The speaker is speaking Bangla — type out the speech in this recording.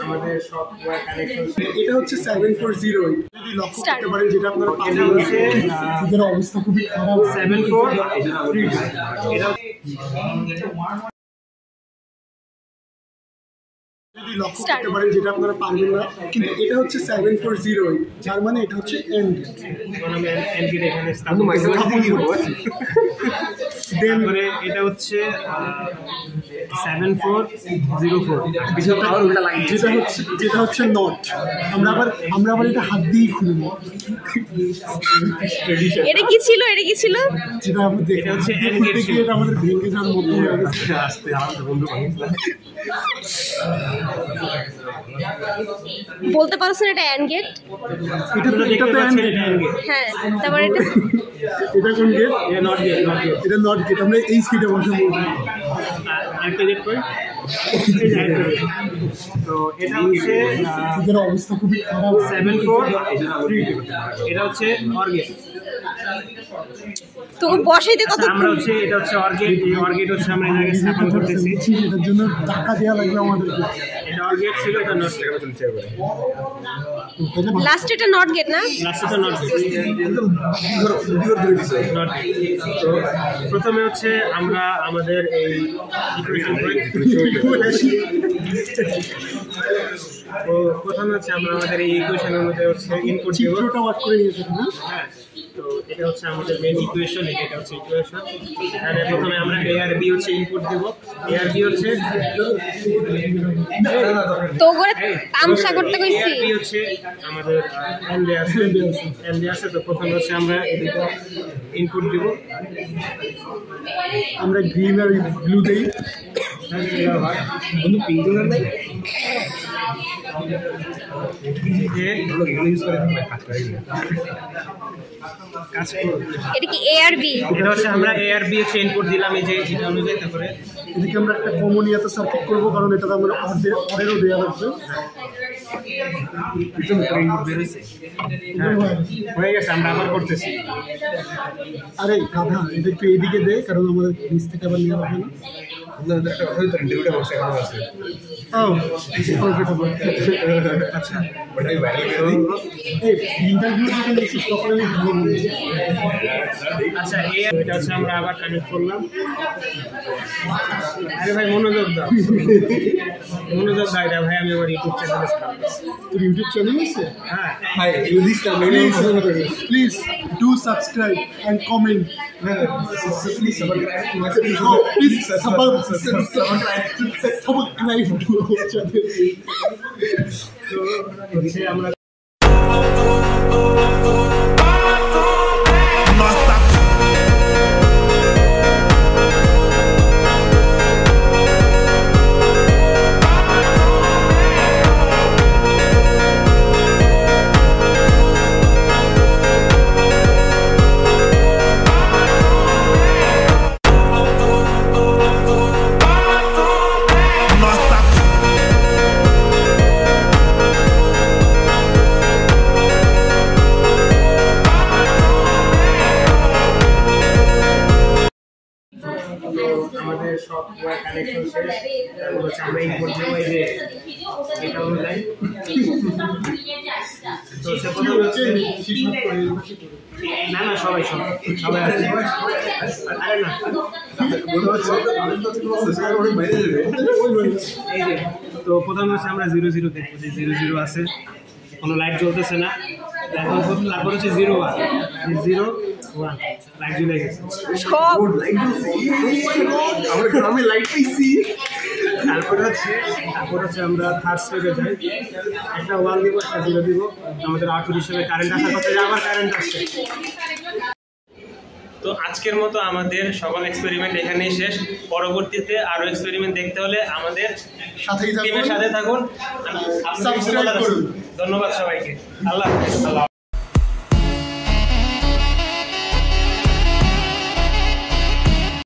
আমাদের সব কানেকশন এটা হচ্ছে 740 যদি লক্ষ্য করতে পারেন যেটা আপনারা পাবেন এদের অবস্থা খুবই খারাপ 74 এটা যদি লক্ষ্য করতে পারেন যেটা আপনারা পারবেন না কিন্তু এটা হচ্ছে 740 যার মানে এটা হচ্ছে এন্ড এখানে স্থাপন করব তারপরে এটা হচ্ছে 7404 যেটা হচ্ছে নট আমরা আবার এটা হাত দিয়ে খুলব এটা কি ছিল যেটা আমরা দেখে হচ্ছে এটা আমাদের ভেঙে যাওয়ার মতো হয়ে গেছে আস্তে আমাদের বন্ধু বলতে পারছেন এটা এন্ড গেট এটা তো এন্ড গেট হ্যাঁ তারপর এটা কোন গেট এটা নট গেট আমরা এই সিটে বসে বলবো একটা গেট কই তো এটা হচ্ছে এদের অবস্থা খুবই খারাপ 74 এটা হচ্ছে অর্গেট তো বসাইতে কত আমরা হচ্ছে এটা হচ্ছে অর্গেট এই অর্গেট হচ্ছে আমরা এর স্থাপন করতেছি এটার জন্য টাকা দেওয়া লাগবে আমাদেরকে এটা অর্গেট ছিল এটা নট টাকা বেতন চেয়ে করে লাস্ট এটা নট গেট না লাস্ট এটা নট তো প্রথমে হচ্ছে আমরা আমাদের এই তো প্রথমে হচ্ছে আমরা আমাদের এই ইকুয়েশন অনুযায়ী হচ্ছে ইনপুট দেব চিত্রটা ওয়ার্ক করে নিয়েছে না হ্যাঁ তো এটা হচ্ছে আমাদের মেইন ইকুয়েশন এটা হচ্ছে ইকুয়েশন এখানে প্রথমে আমরা a আর b হচ্ছে ইনপুট দেব a আর b হচ্ছে তো করে তামসা করতে কইছি a আর b হচ্ছে আমাদের এন্ড আছে তো প্রথমে হচ্ছে আমরা এটা ইনপুট দেব আমরা গ্রিন আর ব্লু দেই বন্ধু পিঙ্ক কালার নাই এটা কি এ আর বি এটা হচ্ছে আমরা এ আর বি হচ্ছে ইনপুট দিলাম এই যে এটা অনুযায়ী তারপরে এদিকে আমরা একটা কমনিয়াতে সার্কিট করবো কারণ এটা আমরা অর্ডারও দেওয়া লাগবে হয়ে গেছে আমরা আবার করতেছি আরে গাধা এটা একটু এইদিকে দে কারণ আমাদের নিচ থেকে আবার নেওয়া হবে না আচ্ছা আচ্ছা এটা হচ্ছে আমরা আবার কানেক্ট করলাম আরে ভাই মনোযোগ দাও এটা ভাই আমি আমার ইউটিউব চ্যানেলে তোর ইউটিউব চ্যানেল আছে হ্যাঁ please do subscribe and comment subscribe to channel তো আমরা আমাদের সব কানেকশন শেষ তারপর হচ্ছে আমরা ইনপুট দেবো এই যে এটা অনুযায়ী তো সে প্রথমে হচ্ছে না সবাই আছে আরে না এই যে তো প্রথমে হচ্ছে আমরা 00 দেখবো যে 00 আছে কোনো লাইট জ্বলতেছে না এখন তারপর হচ্ছে 01 লাইট জ্বলে গেছে সব আমরা গ্রামে লাইট পেয়েছি তারপর হচ্ছে আমরা থার্ড স্টেপে যাই একটা 1 দিব একটা 0 দিব আমাদের আউটপুট হিসেবে কারেন্ট আসার কথা আবার কারেন্ট আসছে তো আজকের মতো আমাদের সকল এক্সপেরিমেন্ট এখানেই শেষ পরবর্তীতে আরো এক্সপেরিমেন্ট দেখতে হলে আমাদের সাথে থাকুন সাবস্ক্রাইব করুন ধন্যবাদ সবাইকে আল্লাহ